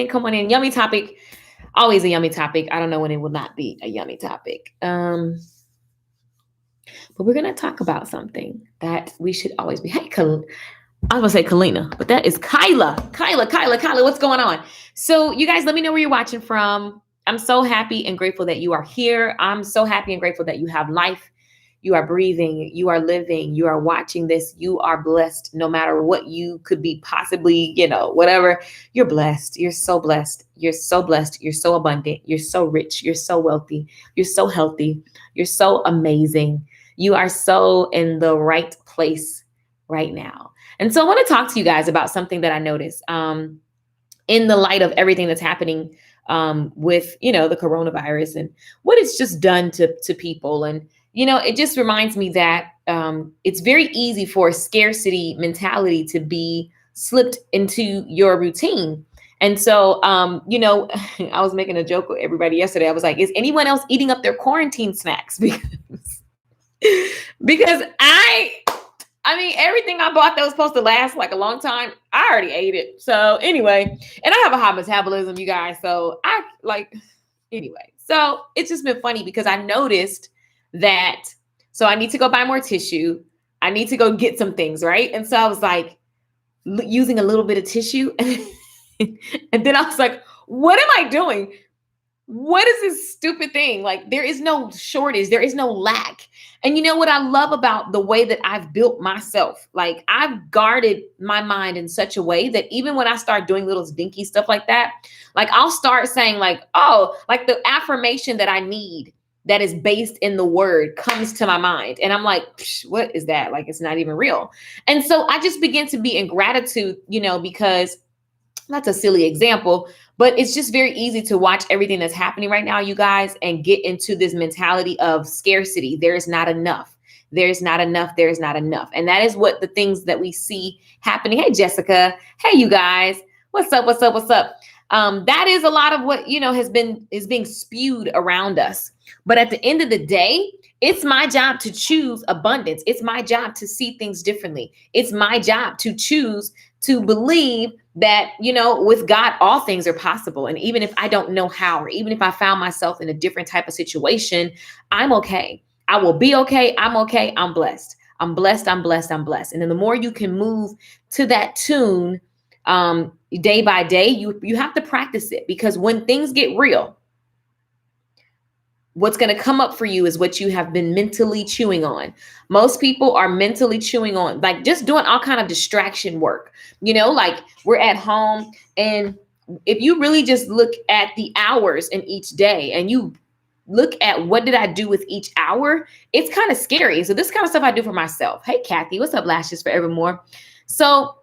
Come on in. Yummy topic. Always a yummy topic. I don't know when it will not be a yummy topic. But we're gonna talk about something that we should always be. Hey, I was gonna say Kalina, but that is Kyla. Kyla, what's going on? So you guys let me know where you're watching from. I'm so happy and grateful that you are here. I'm so happy and grateful that you have life. You are breathing, you are living, you are watching this. You are blessed no matter what you could be possibly, whatever. You're blessed. You're so blessed. You're so blessed. You're so abundant. You're so rich. You're so wealthy. You're so healthy. You're so amazing. You are so in the right place right now. And so I want to talk to you guys about something that I noticed in the light of everything that's happening with, the coronavirus and what it's just done to people. And, it just reminds me that it's very easy for a scarcity mentality to be slipped into your routine. And so, I was making a joke with everybody yesterday. I was like, is anyone else eating up their quarantine snacks? Because I mean, everything I bought that was supposed to last like a long time, I already ate it. So anyway, and I have a high metabolism, you guys. So anyway, so it's just been funny because I noticed that, so I need to go buy more tissue. I need to go get some things, right? And so I was like using a little bit of tissue. And then I was like, what am I doing? What is this stupid thing? Like, there is no shortage. There is no lack. And you know what I love about the way that I've built myself? Like, I've guarded my mind in such a way that even when I start doing little dinky stuff like that, like I'll start saying like, oh, like the affirmation that I need that is based in the word comes to my mind. And I'm like, what is that? Like, it's not even real. And so I just begin to be in gratitude, because that's a silly example, but it's just very easy to watch everything that's happening right now, you guys, and get into this mentality of scarcity. There is not enough. There's not enough. There's not enough. And that is what the things that we see happening. Hey, Jessica. Hey, you guys. What's up? What's up? What's up? That is a lot of what, is being spewed around us. But at the end of the day, it's my job to choose abundance. It's my job to see things differently. It's my job to choose to believe that, with God, all things are possible. And even if I don't know how, or even if I found myself in a different type of situation, I'm okay. I will be okay. I'm okay. I'm blessed. I'm blessed. I'm blessed. I'm blessed. And then the more you can move to that tune day by day, you have to practice it, because when things get real, what's going to come up for you is what you have been mentally chewing on. Most people are mentally chewing on, like, just doing all kind of distraction work. Like, we're at home, and if you really just look at the hours in each day and you look at what did I do with each hour, it's kind of scary. So this kind of stuff I do for myself. Hey, Kathy, what's up? Lashes Forevermore. So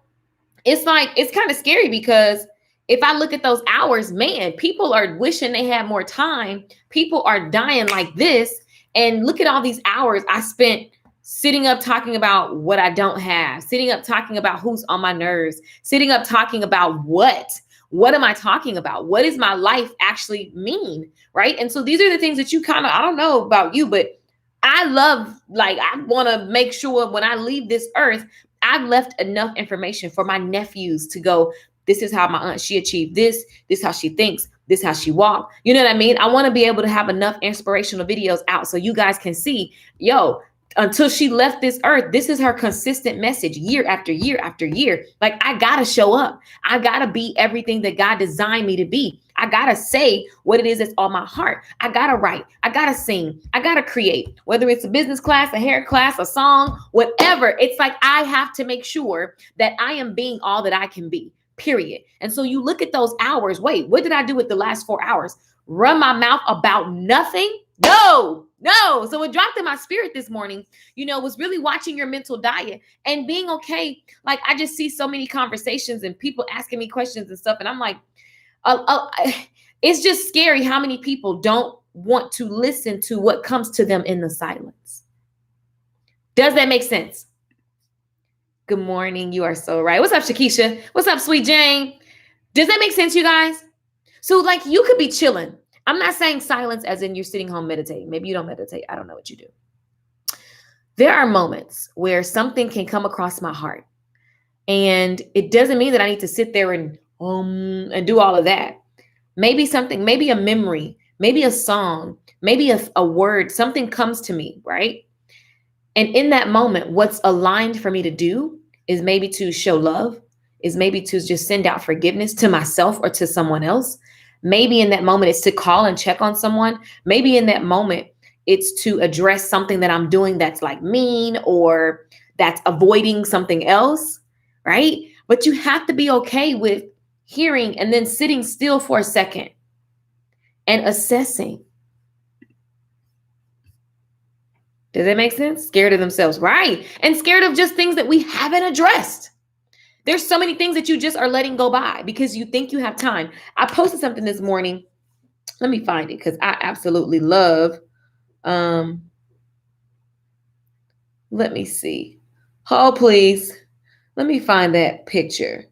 it's like, it's kind of scary because if I look at those hours, man, people are wishing they had more time. People are dying like this. And look at all these hours I spent sitting up talking about what I don't have, sitting up talking about who's on my nerves, sitting up talking about what am I talking about? What does my life actually mean? Right. And so these are the things that you kind of, I don't know about you, but I love, like, I want to make sure when I leave this earth, I've left enough information for my nephews to go, this is how my aunt, she achieved this is how she thinks, this is how she walked. You know what I mean? I want to be able to have enough inspirational videos out so you guys can see, until she left this earth, this is her consistent message year after year after year. Like, I got to show up. I got to be everything that God designed me to be. I got to say what it is that's on my heart. I got to write. I got to sing. I got to create, whether it's a business class, a hair class, a song, whatever. It's like, I have to make sure that I am being all that I can be, period. And so you look at those hours. Wait, what did I do with the last 4 hours? Run my mouth about nothing? No. So it dropped in my spirit this morning, was really watching your mental diet and being okay. Like, I just see so many conversations and people asking me questions and stuff. And I'm like, it's just scary how many people don't want to listen to what comes to them in the silence. Does that make sense? Good morning. You are so right. What's up, Shakisha? What's up, Sweet Jane? Does that make sense, you guys? So, like, you could be chilling. I'm not saying silence as in you're sitting home meditating. Maybe you don't meditate. I don't know what you do. There are moments where something can come across my heart. And it doesn't mean that I need to sit there and and do all of that. Maybe something, maybe a memory, maybe a song, maybe a word, something comes to me, right? And in that moment, what's aligned for me to do is maybe to show love, is maybe to just send out forgiveness to myself or to someone else. Maybe in that moment, it's to call and check on someone. Maybe in that moment, it's to address something that I'm doing that's like mean or that's avoiding something else, right? But you have to be okay with hearing and then sitting still for a second and assessing. Does that make sense? Scared of themselves, right? And scared of just things that we haven't addressed. There's so many things that you just are letting go by because you think you have time. I posted something this morning. Let me find it because I absolutely love. Um, Let me see. Oh, please. Let me find that picture.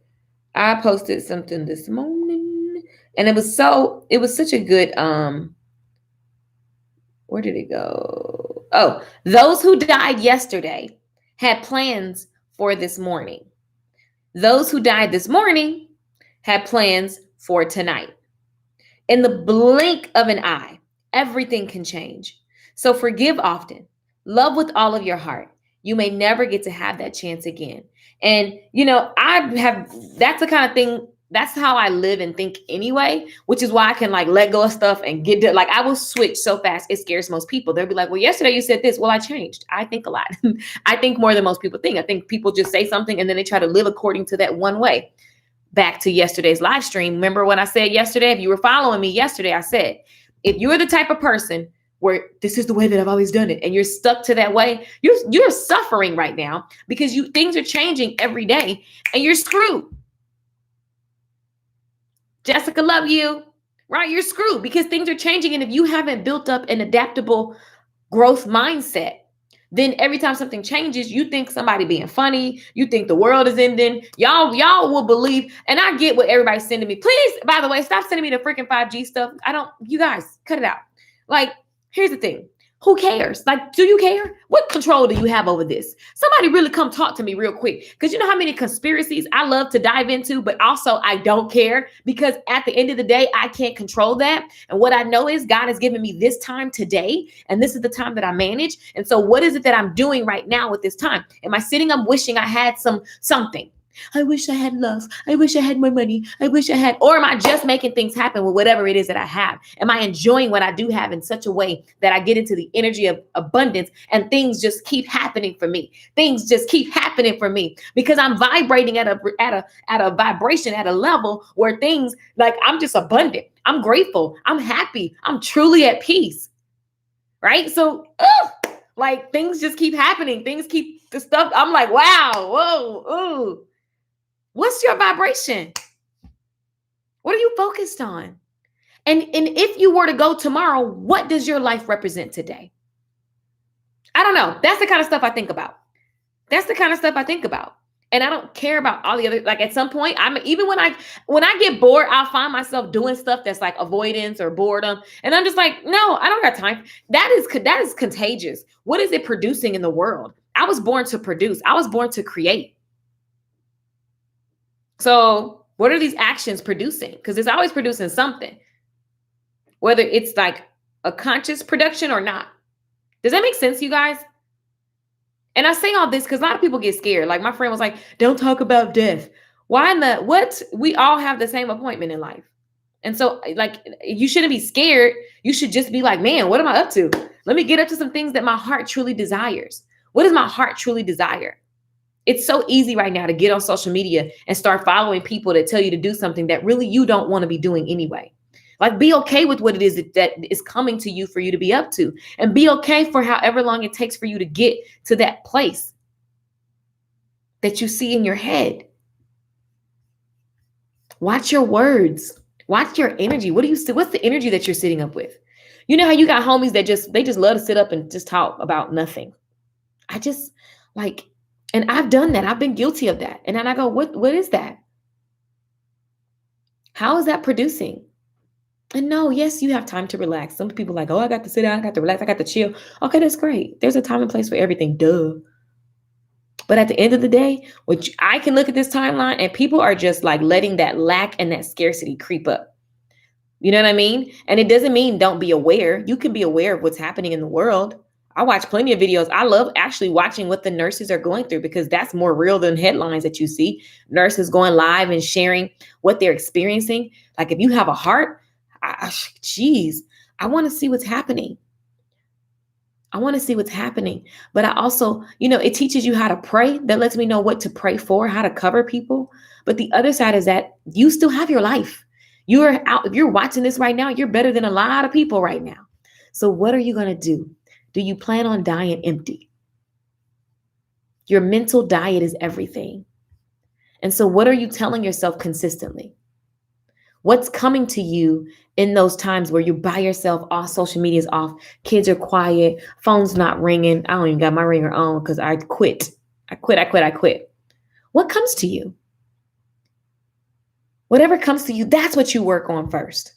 I posted something this morning and it was such a good where did it go? Oh, those who died yesterday had plans for this morning. Those who died this morning had plans for tonight. In the blink of an eye, everything can change. So forgive often, love with all of your heart. You may never get to have that chance again. And, that's the kind of thing, that's how I live and think anyway, which is why I can like let go of stuff and get to, like, I will switch so fast. It scares most people. They'll be like, well, yesterday you said this. Well, I changed. I think a lot. I think more than most people think. I think people just say something and then they try to live according to that one way. Back to yesterday's live stream. Remember when I said yesterday, if you were following me yesterday, I said, if you're the type of person where this is the way that I've always done it and you're stuck to that way, you're suffering right now because things are changing every day and you're screwed. Jessica, love you. Right? You're screwed because things are changing. And if you haven't built up an adaptable growth mindset, then every time something changes, you think somebody being funny, you think the world is ending. Y'all will believe. And I get what everybody's sending me. Please, by the way, stop sending me the freaking 5G stuff. You guys, cut it out. Like, here's the thing. Who cares? Like, do you care? What control do you have over this? Somebody really come talk to me real quick. Because you know how many conspiracies I love to dive into, but also I don't care because at the end of the day, I can't control that. And what I know is God has given me this time today. And this is the time that I manage. And so what is it that I'm doing right now with this time? Am I sitting up wishing I had something? I wish I had love. I wish I had more money. I wish I had, or am I just making things happen with whatever it is that I have? Am I enjoying what I do have in such a way that I get into the energy of abundance and things just keep happening for me? Things just keep happening for me because I'm vibrating at a vibration at a level where things like I'm just abundant. I'm grateful. I'm happy. I'm truly at peace. Right? So, like things just keep happening. Things keep the stuff. I'm like, wow, whoa, ooh. What's your vibration? What are you focused on? And if you were to go tomorrow, what does your life represent today? I don't know. That's the kind of stuff I think about. And I don't care about all the other, like at some point, even when I get bored, I'll find myself doing stuff that's like avoidance or boredom. And I'm just like, no, I don't got time. That is contagious. What is it producing in the world? I was born to produce. I was born to create. So what are these actions producing? Because it's always producing something, whether it's like a conscious production or not. Does that make sense, you guys? And I say all this because a lot of people get scared. Like my friend was like, don't talk about death. Why not? What? We all have the same appointment in life. And so like, you shouldn't be scared. You should just be like, man, what am I up to? Let me get up to some things that my heart truly desires. What does my heart truly desire? It's so easy right now to get on social media and start following people that tell you to do something that really you don't want to be doing anyway. Like be okay with what it is that is coming to you for you to be up to, and be okay for however long it takes for you to get to that place that you see in your head. Watch your words. Watch your energy. What's the energy that you're sitting up with? You know how you got homies that they just love to sit up and just talk about nothing. I just like, and I've done that. I've been guilty of that. And then I go, what is that? How is that producing? And no, yes, you have time to relax. Some people are like, oh, I got to sit down, I got to relax, I got to chill. Okay, that's great. There's a time and place for everything. Duh. But at the end of the day, I can look at this timeline and people are just like letting that lack and that scarcity creep up. You know what I mean? And it doesn't mean don't be aware. You can be aware of what's happening in the world. I watch plenty of videos. I love actually watching what the nurses are going through because that's more real than headlines that you see. Nurses going live and sharing what they're experiencing. Like if you have a heart, geez, I want to see what's happening. I want to see what's happening. But I also, it teaches you how to pray. That lets me know what to pray for, how to cover people. But the other side is that you still have your life. You are out. If you're watching this right now, you're better than a lot of people right now. So what are you going to do? Do you plan on dying empty? Your mental diet is everything. And so what are you telling yourself consistently? What's coming to you in those times where you're by yourself, all social media is off, kids are quiet, phone's not ringing. I don't even got my ringer on because I quit. I quit. What comes to you? Whatever comes to you, that's what you work on first.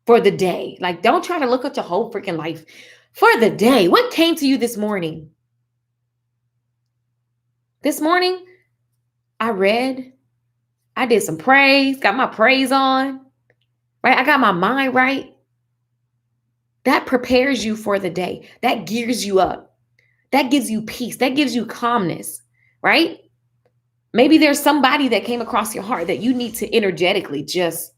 For the day. Like, don't try to look at your whole freaking life. For the day. What came to you this morning? This morning, I read. I did some praise, got my praise on, right? I got my mind right. That prepares you for the day. That gears you up. That gives you peace. That gives you calmness, right? Maybe there's somebody that came across your heart that you need to energetically just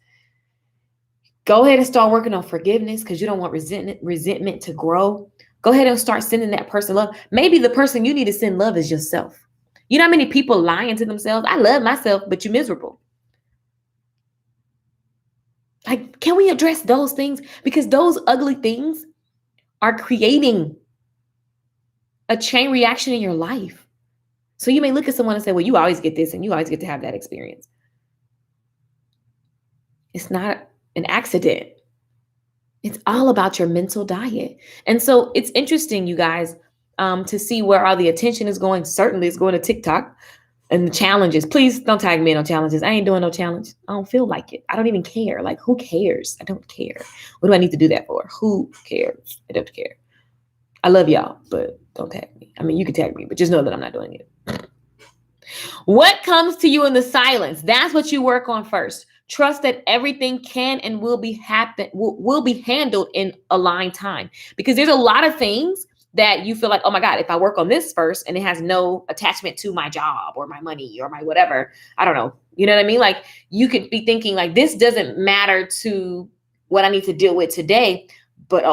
go ahead and start working on forgiveness because you don't want resentment to grow. Go ahead and start sending that person love. Maybe the person you need to send love is yourself. You know how many people lying to themselves? I love myself, but you're miserable. Like, can we address those things? Because those ugly things are creating a chain reaction in your life. So you may look at someone and say, well, you always get this and you always get to have that experience. It's not an accident. It's all about your mental diet. And so it's interesting, you guys, to see where all the attention is going. Certainly it's going to TikTok and the challenges. Please don't tag me in no challenges. I ain't doing no challenge. I don't feel like it. I don't even care. Like, who cares? I don't care. What do I need to do that for? Who cares? I don't care. I love y'all, but don't tag me. I mean, you can tag me, but just know that I'm not doing it. What comes to you in the silence? That's what you work on first. Trust that everything can and will be handled in aligned time. Because there's a lot of things that you feel like, oh my God, if I work on this first and it has no attachment to my job or my money or my whatever, I don't know. You know what I mean? Like, you could be thinking like, this doesn't matter to what I need to deal with today, but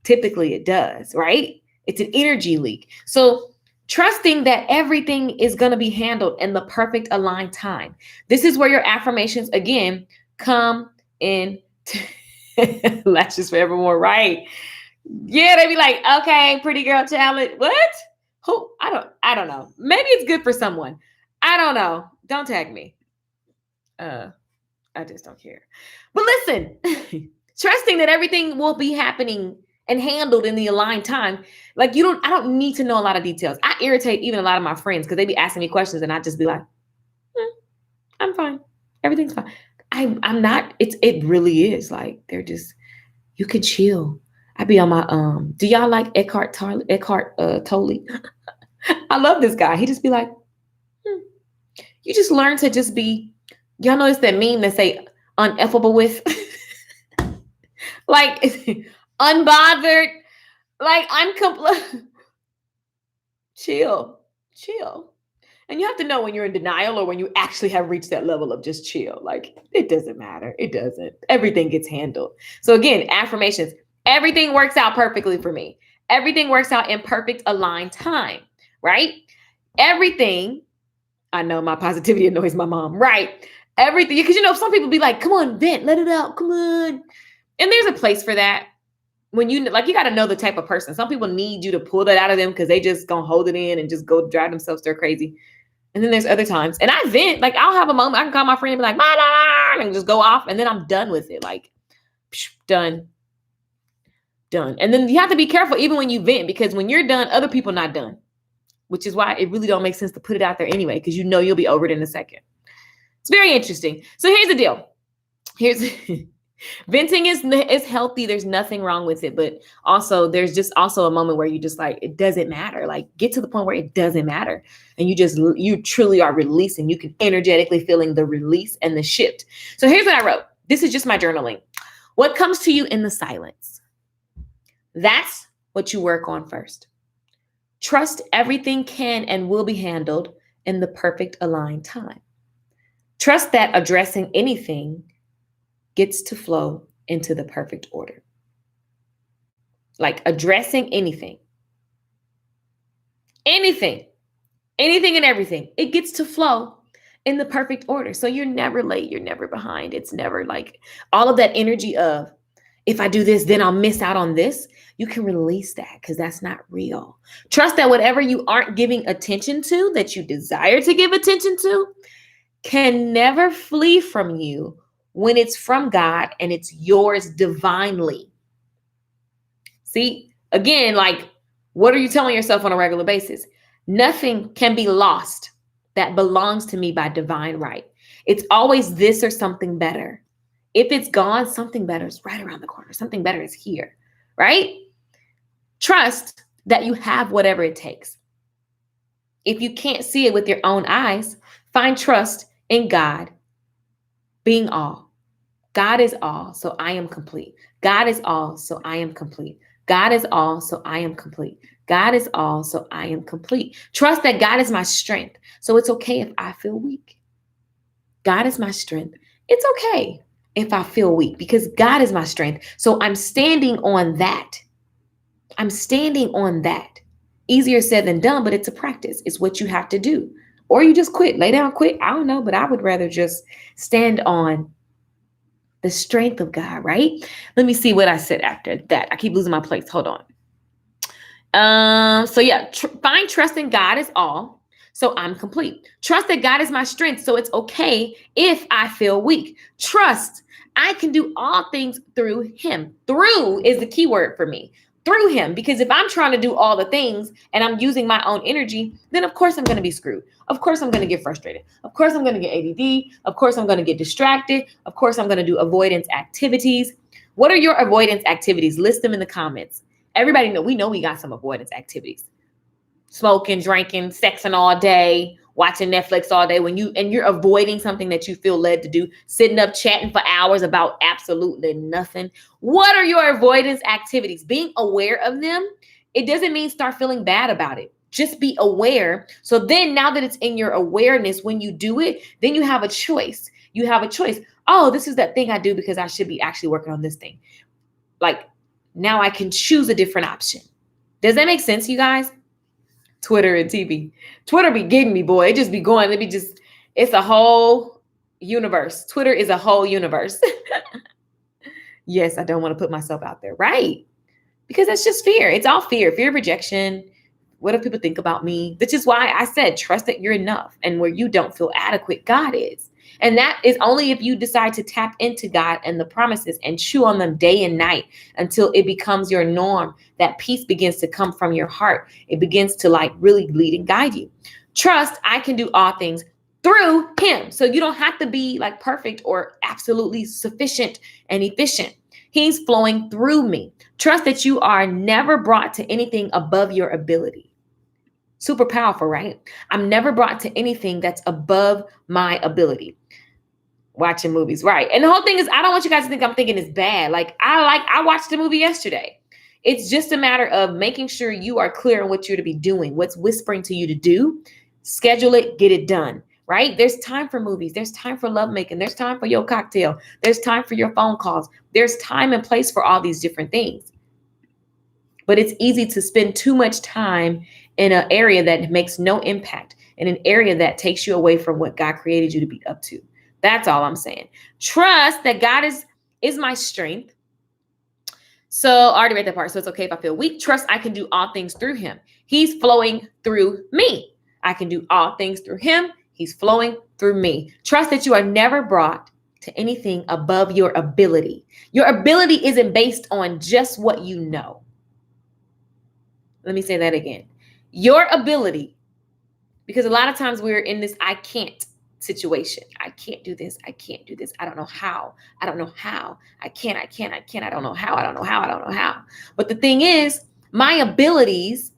typically it does, right? It's an energy leak. So trusting that everything is going to be handled in the perfect aligned time. This is where your affirmations, again, come in. Lashes forevermore, right? Yeah, they be like, okay, pretty girl challenge. What? Who? I don't know. Maybe it's good for someone. I don't know. Don't tag me. I just don't care. But listen, trusting that everything will be happening and handled in the aligned time. Like, I don't need to know a lot of details. I irritate even a lot of my friends because they be asking me questions and I just be like, I'm fine. Everything's fine. I'm not, it really is like, you can chill. I be on my, do y'all like Eckhart Tolle? I love this guy. He just be like, you just learn to just be, y'all notice that meme that say uneffable with? Like, unbothered, like chill. And you have to know when you're in denial or when you actually have reached that level of just chill. Like, it doesn't matter. It doesn't. Everything gets handled. So again, affirmations. Everything works out perfectly for me. Everything works out in perfect aligned time, right? Everything. I know my positivity annoys my mom, right? Everything. Because, some people be like, come on, vent, let it out. Come on. And there's a place for that. When you got to know the type of person. Some people need you to pull that out of them because they just gonna hold it in and just go drive themselves stir crazy. And then there's other times, and I vent. Like, I'll have a moment. I can call my friend and be like, and just go off, and then I'm done with it. Like, done. And then you have to be careful even when you vent, because when you're done, other people not done. Which is why it really don't make sense to put it out there anyway, because you'll be over it in a second. It's very interesting. So here's the deal. Venting is healthy. There's nothing wrong with it. But also there's just also a moment where you just like, it doesn't matter. Like get to the point where it doesn't matter. And you truly are releasing. You can energetically feeling the release and the shift. So here's what I wrote. This is just my journaling. What comes to you in the silence? That's what you work on first. Trust everything can and will be handled in the perfect aligned time. Trust that addressing anything gets to flow into the perfect order. Like addressing anything and everything, it gets to flow in the perfect order. So you're never late, you're never behind. It's never like all of that energy of, if I do this, then I'll miss out on this. You can release that because that's not real. Trust that whatever you aren't giving attention to, that you desire to give attention to, can never flee from you when it's from God and it's yours divinely. See, again, like, what are you telling yourself on a regular basis? Nothing can be lost that belongs to me by divine right. It's always this or something better. If it's gone, something better is right around the corner. Something better is here, right? Trust that you have whatever it takes. If you can't see it with your own eyes, find trust in God being all. God is all, so I am complete. God is all, so I am complete. God is all, so I am complete. God is all, so I am complete. Trust that God is my strength, so it's okay if I feel weak. God is my strength. It's okay if I feel weak because God is my strength. So I'm standing on that. I'm standing on that. Easier said than done, but it's a practice. It's what you have to do. Or you just quit, lay down, quit. I don't know, but I would rather just stand on the strength of God, right? Let me see what I said after that. I keep losing my place. Hold on. Find trust in God is all. So I'm complete. Trust that God is my strength. So it's okay if I feel weak. Trust I can do all things through him. Through is the key word for me. Through him. Because if I'm trying to do all the things and I'm using my own energy, then of course I'm going to be screwed. Of course I'm going to get frustrated. Of course I'm going to get ADD. Of course I'm going to get distracted. Of course I'm going to do avoidance activities. What are your avoidance activities? List them in the comments. Everybody know we got some avoidance activities. Smoking, drinking, sexing all day, watching Netflix all day you're avoiding something that you feel led to do, sitting up chatting for hours about absolutely nothing. What are your avoidance activities? Being aware of them, it doesn't mean start feeling bad about it. Just be aware. So then now that it's in your awareness, when you do it, then you have a choice. You have a choice. Oh, this is that thing I do because I should be actually working on this thing. Like now I can choose a different option. Does that make sense, you guys? Twitter and TV. Twitter be getting me, boy. It just be going. It's a whole universe. Twitter is a whole universe. Yes, I don't want to put myself out there, right? Because that's just fear. It's all fear of rejection. What do people think about me? Which is why I said, trust that you're enough. And where you don't feel adequate, God is. And that is only if you decide to tap into God and the promises and chew on them day and night until it becomes your norm. That peace begins to come from your heart. It begins to like really lead and guide you. Trust I can do all things through him. So you don't have to be like perfect or absolutely sufficient and efficient. He's flowing through me. Trust that you are never brought to anything above your ability. Super powerful, right? I'm never brought to anything that's above my ability. Watching movies, right? And the whole thing is, I don't want you guys to think I'm thinking it's bad. I watched the movie yesterday. It's just a matter of making sure you are clear on what you're to be doing, what's whispering to you to do. Schedule it, get it done, right? There's time for movies. There's time for lovemaking. There's time for your cocktail. There's time for your phone calls. There's time and place for all these different things. But it's easy to spend too much time in an area that makes no impact, in an area that takes you away from what God created you to be up to. That's all I'm saying. Trust that God is my strength. So I already read that part. So it's okay if I feel weak. Trust I can do all things through him. He's flowing through me. I can do all things through him. He's flowing through me. Trust that you are never brought to anything above your ability. Your ability isn't based on just what you know. Let me say that again. Your ability, because a lot of times we're in this I can't situation. I can't do this. I can't do this. I don't know how. I don't know how. I can't. I don't know how. I don't know how. I don't know how. But the thing is, my abilities,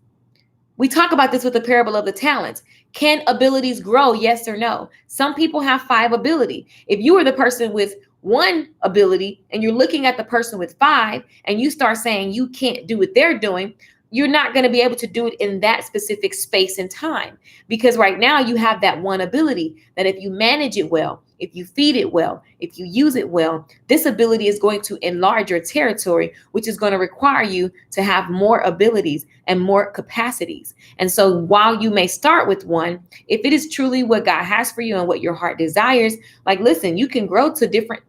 we talk about this with the parable of the talents. Can abilities grow? Yes or no? Some people have 5 ability. If you are the person with 1 ability and you're looking at the person with 5 and you start saying you can't do what they're doing, you're not going to be able to do it in that specific space and time, because right now you have that 1 ability that if you manage it well, if you feed it well, if you use it well, this ability is going to enlarge your territory, which is going to require you to have more abilities and more capacities. And so while you may start with 1, if it is truly what God has for you and what your heart desires, like, listen, you can grow to different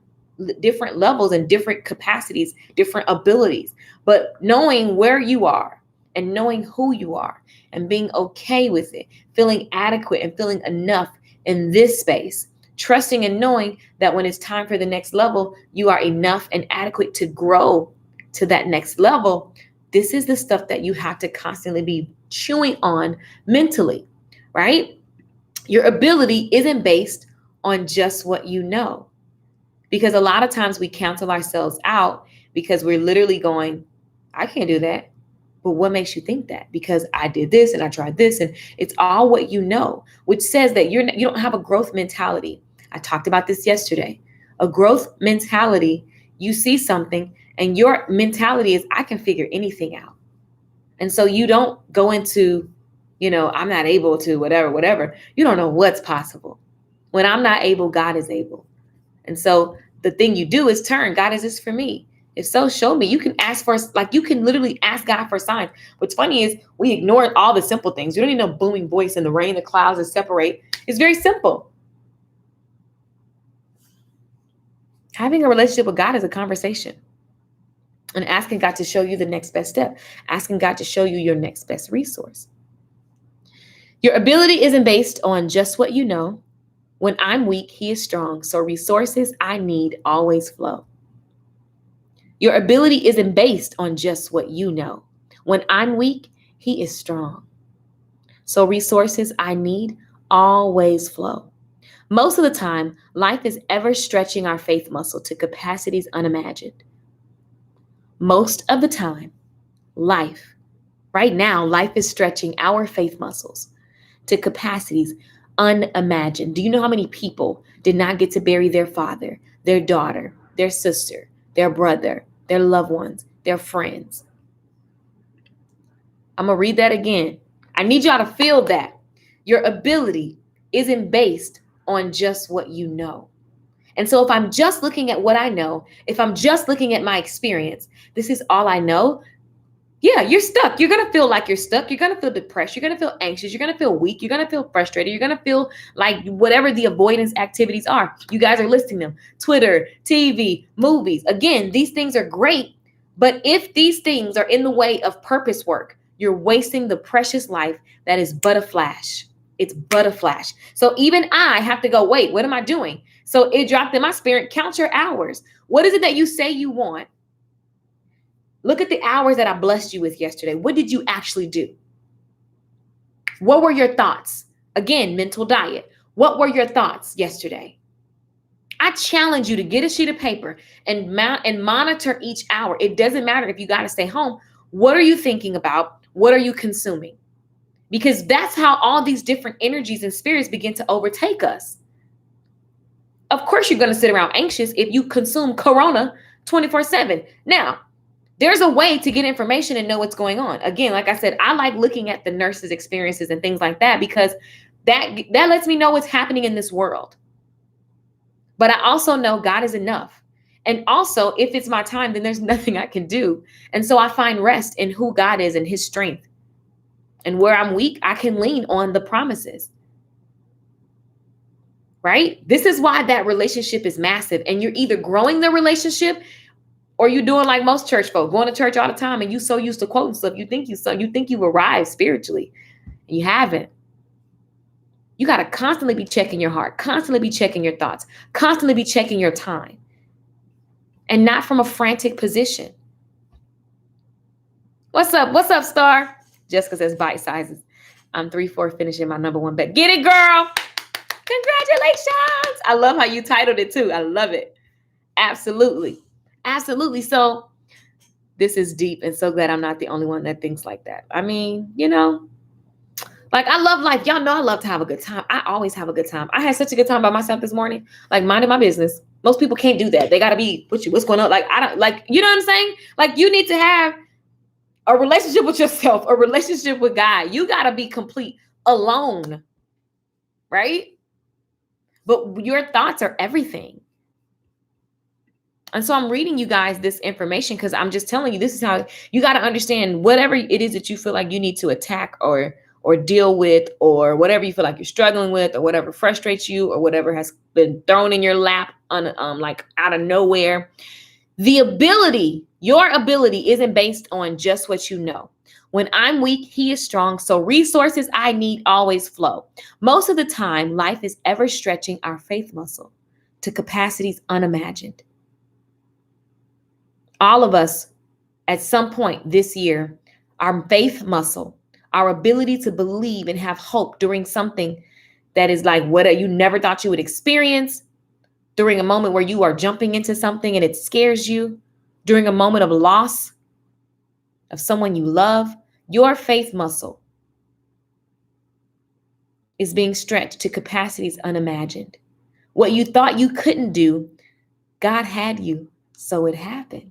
levels and different capacities, different abilities, but knowing where you are and knowing who you are and being okay with it, feeling adequate and feeling enough in this space, trusting and knowing that when it's time for the next level, you are enough and adequate to grow to that next level. This is the stuff that you have to constantly be chewing on mentally, right? Your ability isn't based on just what you know, because a lot of times we cancel ourselves out because we're literally going, I can't do that. But what makes you think that? Because I did this and I tried this, and it's all what you know, which says that you don't have a growth mentality. I talked about this yesterday. A growth mentality, you see something and your mentality is, I can figure anything out. And so you don't go into, I'm not able to, whatever. You don't know what's possible. When I'm not able, God is able. And so the thing you do is turn, God, is this for me? If so, show me. You can ask for, you can literally ask God for signs. What's funny is we ignore all the simple things. You don't need no booming voice in the rain, the clouds that separate. It's very simple. Having a relationship with God is a conversation. And asking God to show you the next best step. Asking God to show you your next best resource. Your ability isn't based on just what you know. When I'm weak, He is strong. So resources I need always flow. Your ability isn't based on just what you know. When I'm weak, He is strong. So resources I need always flow. Most of the time, life is ever stretching our faith muscle to capacities unimagined. Most of the time, right now, life is stretching our faith muscles to capacities unimagined. Do you know how many people did not get to bury their father, their daughter, their sister, their brother, their loved ones, their friends? I'm going to read that again. I need y'all to feel that. Your ability isn't based on just what you know. And so if I'm just looking at what I know, if I'm just looking at my experience, this is all I know. Yeah, you're stuck. You're going to feel like you're stuck. You're going to feel depressed. You're going to feel anxious. You're going to feel weak. You're going to feel frustrated. You're going to feel like whatever the avoidance activities are. You guys are listing them. Twitter, TV, movies. Again, these things are great. But if these things are in the way of purpose work, you're wasting the precious life that is but a flash. It's but a flash. So even I have to go, wait, what am I doing? So it dropped in my spirit. Count your hours. What is it that you say you want? Look at the hours that I blessed you with yesterday. What did you actually do? What were your thoughts? Again, mental diet. What were your thoughts yesterday? I challenge you to get a sheet of paper and monitor each hour. It doesn't matter if you got to stay home. What are you thinking about? What are you consuming? Because that's how all these different energies and spirits begin to overtake us. Of course, you're going to sit around anxious if you consume Corona 24/7. Now, there's a way to get information and know what's going on. Again, like I said, I like looking at the nurses' experiences and things like that, because that lets me know what's happening in this world. But I also know God is enough. And also, if it's my time, then there's nothing I can do. And so I find rest in who God is and His strength. And where I'm weak, I can lean on the promises. Right? This is why that relationship is massive. And you're either growing the relationship, or you doing like most church folk, going to church all the time, and you so used to quoting stuff, you think you've arrived spiritually, and you haven't. You got to constantly be checking your heart, constantly be checking your thoughts, constantly be checking your time, and not from a frantic position. What's up? What's up, Star? Jessica says bite sizes. I'm 3-4 finishing my number 1 bet. Get it, girl. Congratulations. I love how you titled it too. I love it. Absolutely. Absolutely. So this is deep, and so glad I'm not the only one that thinks like that. I mean, like, I love life. Y'all know I love to have a good time. I always have a good time. I had such a good time by myself this morning, like minding my business. Most people can't do that. They got to be with you. What's going on? Like, I don't like, you know what I'm saying? Like, you need to have a relationship with yourself, a relationship with God. You got to be complete alone, right? But your thoughts are everything. And so I'm reading you guys this information because I'm just telling you, this is how you got to understand whatever it is that you feel like you need to attack or deal with, or whatever you feel like you're struggling with, or whatever frustrates you, or whatever has been thrown in your lap like out of nowhere. Your ability isn't based on just what you know. When I'm weak, he is strong. So resources I need always flow. Most of the time, life is ever stretching our faith muscle to capacities unimagined. All of us at some point this year, our faith muscle, our ability to believe and have hope during something that is like what you never thought you would experience, during a moment where you are jumping into something and it scares you, during a moment of loss of someone you love, your faith muscle is being stretched to capacities unimagined. What you thought you couldn't do, God had you, so it happened.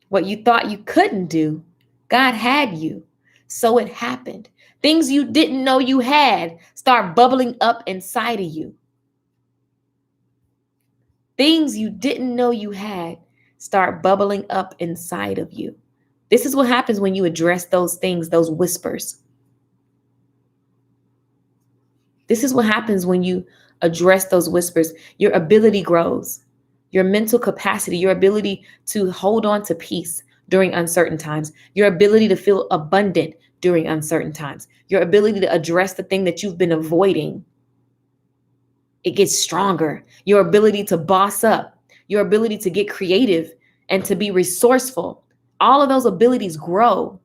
What you thought you couldn't do, God had you, so it happened. Things you didn't know you had start bubbling up inside of you. Things you didn't know you had start bubbling up inside of you. This is what happens when you address those things, those whispers. This is what happens when you address those whispers. Your ability grows. Your mental capacity, your ability to hold on to peace during uncertain times, your ability to feel abundant during uncertain times, your ability to address the thing that you've been avoiding, it gets stronger. Your ability to boss up, your ability to get creative and to be resourceful, all of those abilities grow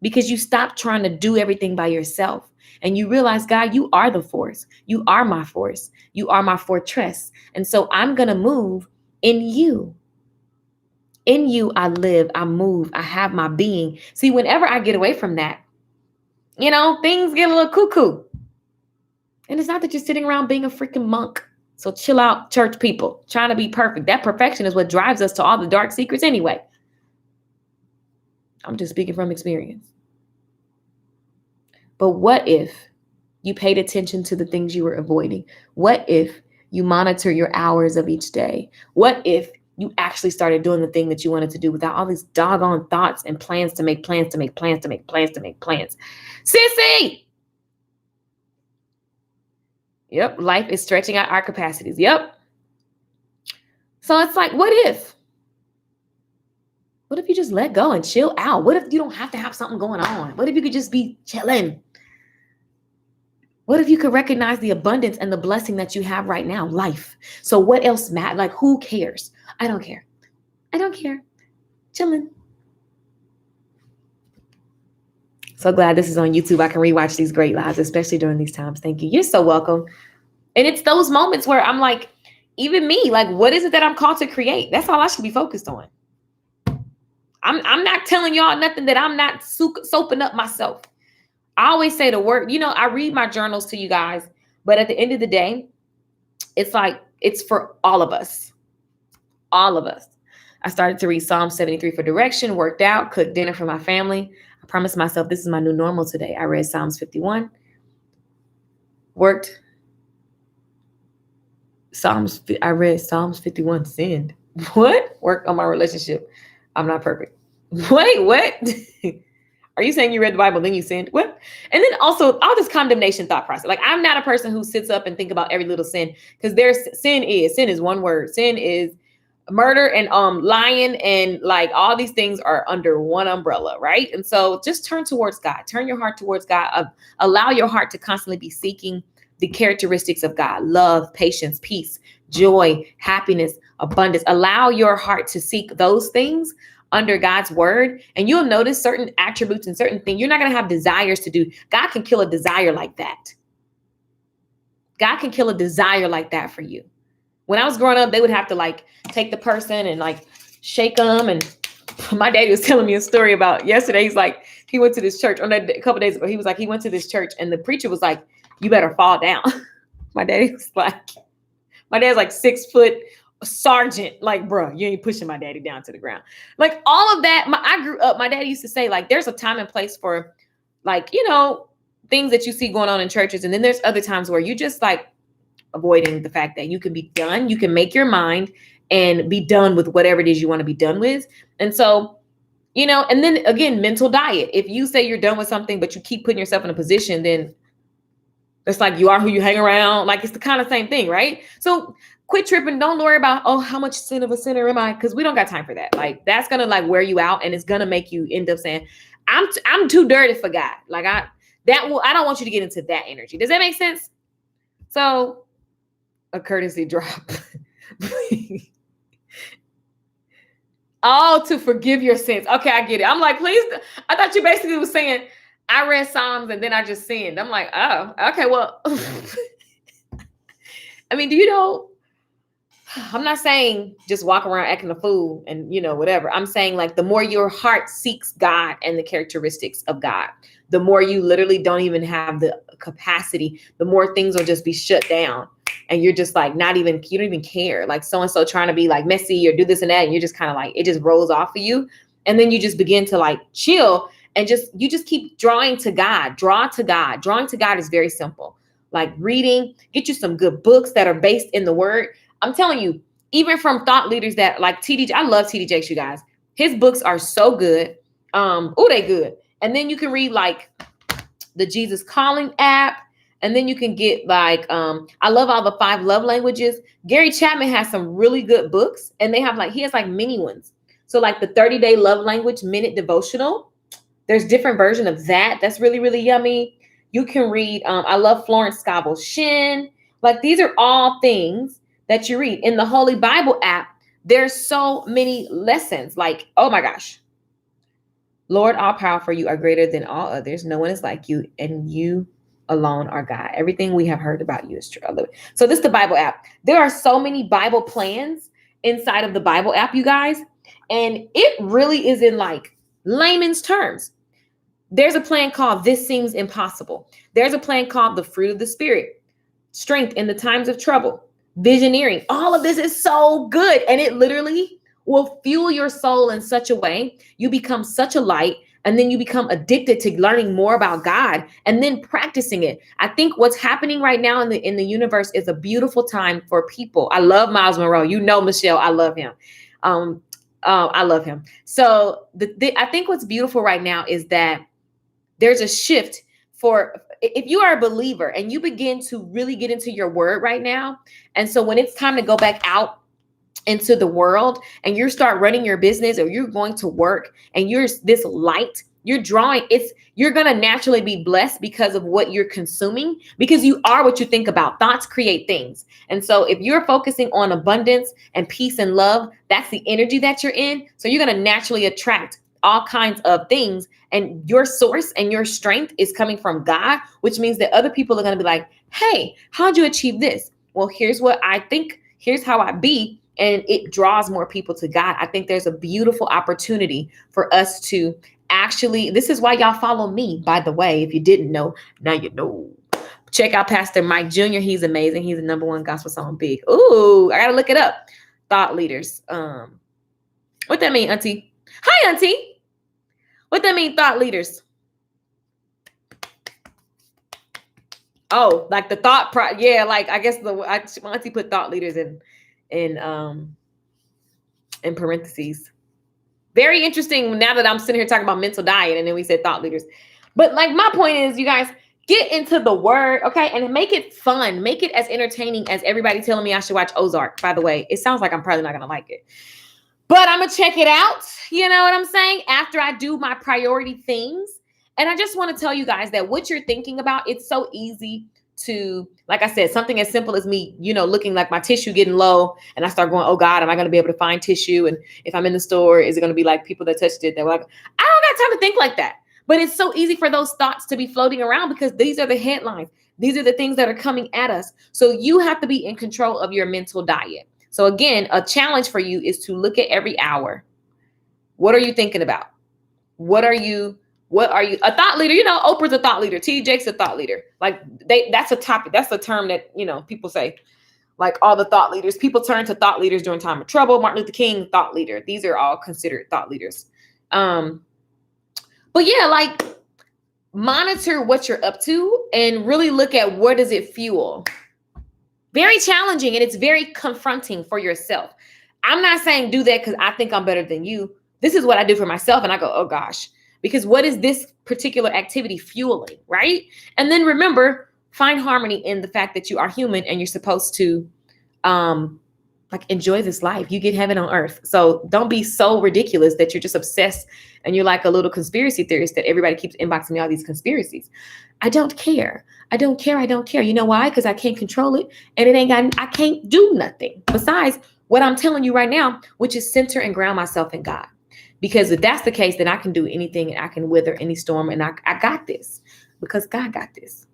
because you stop trying to do everything by yourself. And you realize, God, you are the force. You are my force. You are my fortress. And so I'm going to move in you. In you, I live, I move, I have my being. See, whenever I get away from that, things get a little cuckoo. And it's not that you're sitting around being a freaking monk. So chill out, church people, trying to be perfect. That perfection is what drives us to all the dark secrets anyway. I'm just speaking from experience. But what if you paid attention to the things you were avoiding? What if you monitor your hours of each day? What if you actually started doing the thing that you wanted to do without all these doggone thoughts and plans to make plans to make plans to make plans to make plans? Sissy! Yep, life is stretching out our capacities. Yep. So it's like, what if? What if you just let go and chill out? What if you don't have to have something going on? What if you could just be chilling? What if you could recognize the abundance and the blessing that you have right now? Life. So what else matters? Like, who cares? I don't care. I don't care. Chilling. So glad this is on YouTube. I can rewatch these great lives, especially during these times. Thank you. You're so welcome. And it's those moments where I'm like, even me, like, what is it that I'm called to create? That's all I should be focused on. I'm not telling y'all nothing that I'm not soaping up myself. I always say the word, I read my journals to you guys, but at the end of the day, it's like, it's for all of us. All of us. I started to read Psalm 73 for direction, worked out, cooked dinner for my family. I promised myself this is my new normal today. I read Psalms 51, worked. I read Psalms 51, sinned. What? Worked on my relationship. I'm not perfect. Wait, what? Are you saying you read the Bible, then you sinned? What? And then also all this condemnation thought process. Like, I'm not a person who sits up and think about every little sin, because sin is one word. Sin is murder and lying, and like all these things are under one umbrella, right? And so just turn towards God. Turn your heart towards God. Allow your heart to constantly be seeking the characteristics of God: love, patience, peace, joy, happiness, abundance. Allow your heart to seek those things under God's word, and you'll notice certain attributes and certain things you're not going to have desires to do. God can kill a desire like that. God can kill a desire like that for you. When I was growing up, they would have to like take the person and like shake them. And my daddy was telling me a story about yesterday. He's like, he went to this church on that a couple days ago. He was like, he went to this church and the preacher was like, you better fall down. My daddy was like, my dad's like 6 foot sergeant. Like, bro, you ain't pushing my daddy down to the ground. Like all of that. I grew up, my daddy used to say like, there's a time and place for like, you know, things that you see going on in churches. And then there's other times where you just like avoiding the fact that you can be done. You can make your mind and be done with whatever it is you want to be done with. And so, you know, and then again, mental diet. If you say you're done with something, but you keep putting yourself in a position, then it's like you are who you hang around. Like it's the kind of same thing, right? So quit tripping. Don't worry about, oh, how much sin of a sinner am I? Because we don't got time for that. Like that's gonna like wear you out, and it's gonna make you end up saying, I'm too dirty for God. Like I don't want you to get into that energy. Does that make sense? So a courtesy drop. Oh, to forgive your sins. Okay, I get it. I'm like, please. I thought you basically was saying, I read Psalms and then I just sinned. I'm like, oh, okay, well. I mean, do you know, I'm not saying just walk around acting a fool and, you know, whatever. I'm saying like the more your heart seeks God and the characteristics of God, the more you literally don't even have the capacity, the more things will just be shut down. And you're just like, you don't even care. Like so-and-so trying to be like messy or do this and that. And you're just kind of like, it just rolls off of you. And then you just begin to like chill and you just keep drawing to God. Draw to God. Drawing to God is very simple. Like reading, get you some good books that are based in the word. I'm telling you, even from thought leaders that like TD, I love TD Jakes, you guys. His books are so good. They good. And then you can read like the Jesus Calling app. And then you can get like, I love all the 5 love languages. Gary Chapman has some really good books, and he has like mini ones. So like the 30-day love language minute devotional, there's different version of that. That's really, really yummy. You can read, I love Florence Scovel's Shin. Like these are all things that you read. In the Holy Bible app, there's so many lessons. Like, oh my gosh. Lord, all powerful, you are greater than all others. No one is like you, and you alone are God. Everything we have heard about you is true. I love it. So this is the Bible app. There are so many Bible plans inside of the Bible app, you guys. And it really is in like layman's terms. There's a plan called This Seems Impossible. There's a plan called The Fruit of the Spirit, Strength in the Times of Trouble, Visioneering. All of this is so good. And it literally will fuel your soul in such a way. You become such a light. And then you become addicted to learning more about God and then practicing it. I think what's happening right now in the universe is a beautiful time for people. I love Miles Monroe. You know, Michelle, I love him. I love him. So I think what's beautiful right now is that there's a shift for if you are a believer and you begin to really get into your word right now. And so when it's time to go back out into the world and you start running your business or you're going to work and you're this light, you're going to naturally be blessed because of what you're consuming, because you are what you think about. Thoughts create things. And so if you're focusing on abundance and peace and love, that's the energy that you're in. So you're going to naturally attract all kinds of things, and your source and your strength is coming from God, which means that other people are going to be like, hey, how'd you achieve this? Well, here's what I think. Here's how I be. And it draws more people to God. I think there's a beautiful opportunity for us to actually, this is why y'all follow me, by the way. If you didn't know, now you know. Check out Pastor Mike Jr. He's amazing. He's the #1 gospel song big. Ooh, I got to look it up. Thought leaders. What that mean, Auntie? Hi, Auntie. What that mean, thought leaders? Oh, like the thought, yeah, like I guess Auntie put thought leaders in parentheses. Very interesting now that I'm sitting here talking about mental diet and then we said thought leaders. But like my point is, you guys get into the word, okay? And make it fun. Make it as entertaining as everybody telling me I should watch Ozark. By the way, it sounds like I'm probably not going to like it. But I'm going to check it out. You know what I'm saying? After I do my priority things. And I just want to tell you guys that what you're thinking about, it's so easy to, like I said, something as simple as me, you know, looking like my tissue getting low and I start going, oh God, am I going to be able to find tissue? And if I'm in the store, is it going to be like people that touched it? That were like, I don't got time to think like that. But it's so easy for those thoughts to be floating around because these are the headlines. These are the things that are coming at us. So you have to be in control of your mental diet. So again, a challenge for you is to look at every hour. What are you thinking about? What are you a thought leader? You know, Oprah's a thought leader. T. Jake's a thought leader. Like that's a topic. That's a term that, you know, people say, like all the thought leaders. People turn to thought leaders during time of trouble. Martin Luther King, thought leader. These are all considered thought leaders. But yeah, like monitor what you're up to and really look at what does it fuel. Very challenging, and it's very confronting for yourself. I'm not saying do that because I think I'm better than you. This is what I do for myself, and I go, oh gosh, because what is this particular activity fueling, right? And then remember, find harmony in the fact that you are human and you're supposed to like enjoy this life. You get heaven on earth. So don't be so ridiculous that you're just obsessed and you're like a little conspiracy theorist that everybody keeps inboxing me all these conspiracies. I don't care. I don't care. I don't care. You know why? Because I can't control it, and I can't do nothing besides what I'm telling you right now, which is center and ground myself in God. Because if that's the case, then I can do anything and I can weather any storm, and I got this because God got this.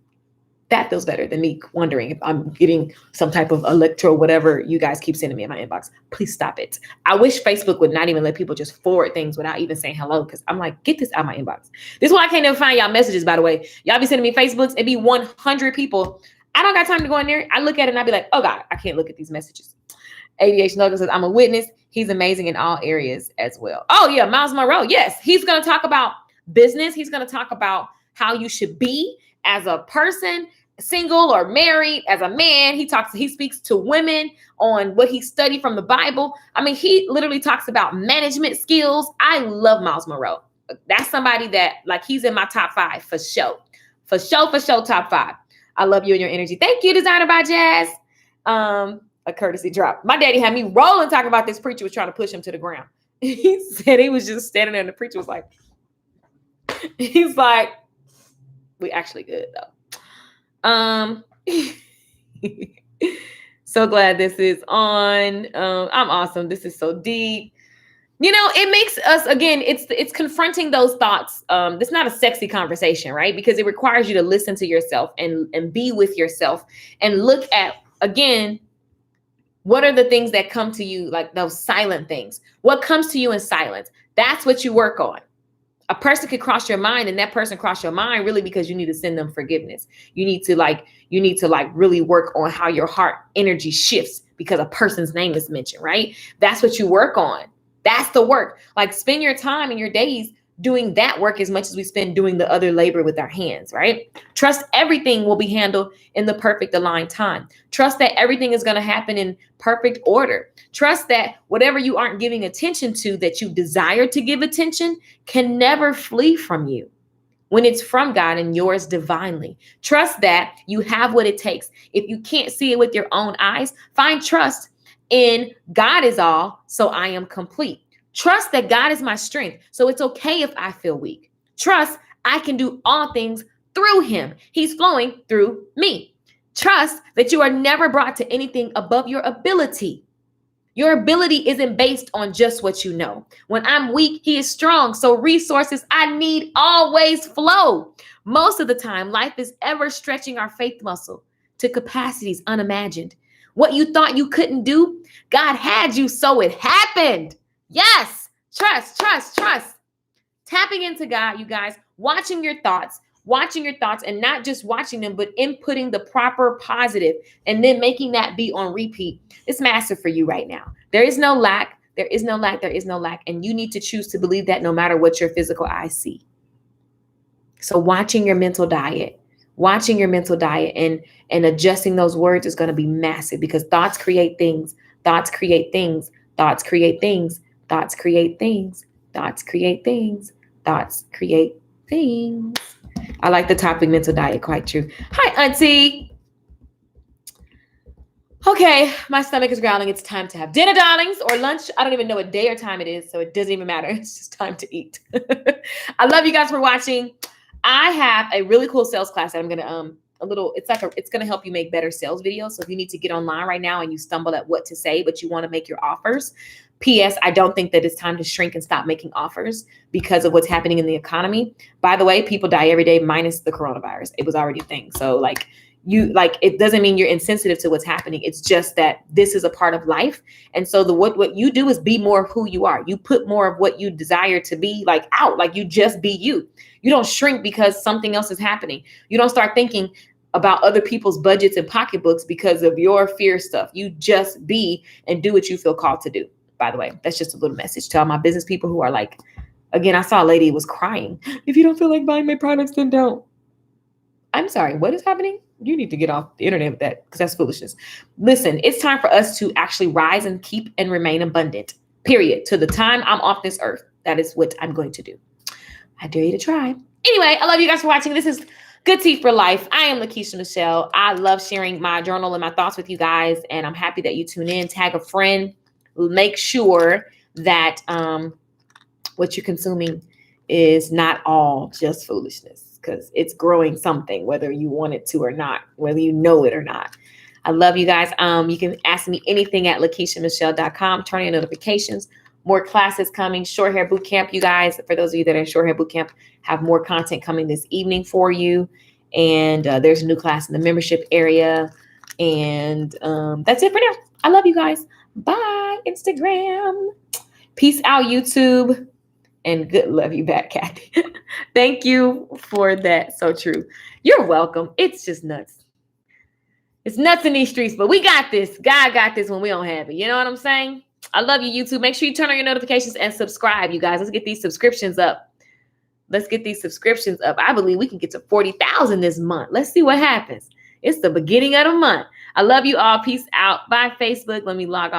That feels better than me wondering if I'm getting some type of electro, whatever you guys keep sending me in my inbox. Please stop it. I wish Facebook would not even let people just forward things without even saying hello. Cause I'm like, get this out of my inbox. This is why I can't never find y'all messages, by the way. Y'all be sending me Facebooks. It'd be 100 people. I don't got time to go in there. I look at it and I be like, oh God, I can't look at these messages. ADH Logan says, I'm a witness. He's amazing in all areas as well. Oh yeah. Miles Monroe. Yes. He's going to talk about business. He's going to talk about how you should be as a person, single or married, as a man. He speaks to women on what he studied from the Bible. I mean, he literally talks about management skills. I love Miles Monroe. That's somebody that, like, he's in my top 5 for sure. For sure, top 5. I love you and your energy. Thank you, Designer by Jazz. A courtesy drop. My daddy had me rolling talking about this preacher was trying to push him to the ground. He said he was just standing there and the preacher was like, he's like, we actually good though. So glad this is on. I'm awesome. This is so deep. You know, it makes us, again, it's confronting those thoughts. It's not a sexy conversation, right? Because it requires you to listen to yourself and be with yourself and look at, again, what are the things that come to you, like those silent things? What comes to you in silence? That's what you work on. A person could cross your mind and that person cross your mind really because you need to send them forgiveness. You need to really work on how your heart energy shifts because a person's name is mentioned, right? That's what you work on. That's the work. Like, spend your time and your days doing that work as much as we spend doing the other labor with our hands, right? Trust everything will be handled in the perfect aligned time. Trust that everything is going to happen in perfect order. Trust that whatever you aren't giving attention to that you desire to give attention can never flee from you when it's from God and yours divinely. Trust that you have what it takes. If you can't see it with your own eyes, find trust in God is all, so I am complete. Trust that God is my strength, so it's okay if I feel weak. Trust I can do all things through him. He's flowing through me. Trust that you are never brought to anything above your ability. Your ability isn't based on just what you know. When I'm weak, he is strong, so resources I need always flow. Most of the time, life is ever stretching our faith muscle to capacities unimagined. What you thought you couldn't do, God had you, so it happened. Yes, trust. Tapping into God, you guys, watching your thoughts and not just watching them, but inputting the proper positive and then making that be on repeat. It's massive for you right now. There is no lack. And you need to choose to believe that no matter what your physical eyes see. So watching your mental diet and adjusting those words is going to be massive because thoughts create things. Thoughts create things. Thoughts create things. Thoughts create things. Thoughts create things. Thoughts create things. I like the topic mental diet. Quite true. Hi, Auntie. Okay, my stomach is growling. It's time to have dinner, darlings, or lunch. I don't even know what day or time it is, so it doesn't even matter. It's just time to eat. I love you guys for watching. I have a really cool sales class that I'm gonna it's gonna help you make better sales videos. So if you need to get online right now and you stumble at what to say, but you want to make your offers. P.S. I don't think that it's time to shrink and stop making offers because of what's happening in the economy. By the way, people die every day minus the coronavirus. It was already a thing. So like, it doesn't mean you're insensitive to what's happening. It's just that this is a part of life. And so what you do is be more of who you are. You put more of what you desire to be out, you just be you. You don't shrink because something else is happening. You don't start thinking about other people's budgets and pocketbooks because of your fear stuff. You just be and do what you feel called to do. By the way, that's just a little message to all my business people who are again, I saw a lady who was crying. If you don't feel like buying my products, then don't. I'm sorry, what is happening? You need to get off the internet with that because that's foolishness. Listen, it's time for us to actually rise and keep and remain abundant, period. To the time I'm off this earth, that is what I'm going to do. I dare you to try. Anyway, I love you guys for watching. This is Good Tea for Life. I am Lakeishamichelle. I love sharing my journal and my thoughts with you guys, and I'm happy that you tune in. Tag a friend. Make sure that what you're consuming is not all just foolishness, because it's growing something, whether you want it to or not, whether you know it or not. I love you guys. You can ask me anything at lakeishamichelle.com. Turn on your notifications. More classes coming. Short hair boot camp, you guys. For those of you that are in short hair boot camp, have more content coming this evening for you. And there's a new class in the membership area. And that's it for now. I love you guys. Bye, Instagram. Peace out, YouTube. And good love you back, Kathy. Thank you for that. So true. You're welcome. It's just nuts. It's nuts in these streets, but we got this. God got this when we don't have it. You know what I'm saying? I love you, YouTube. Make sure you turn on your notifications and subscribe, you guys. Let's get these subscriptions up. I believe we can get to 40,000 this month. Let's see what happens. It's the beginning of the month. I love you all. Peace out. Bye, Facebook. Let me log off.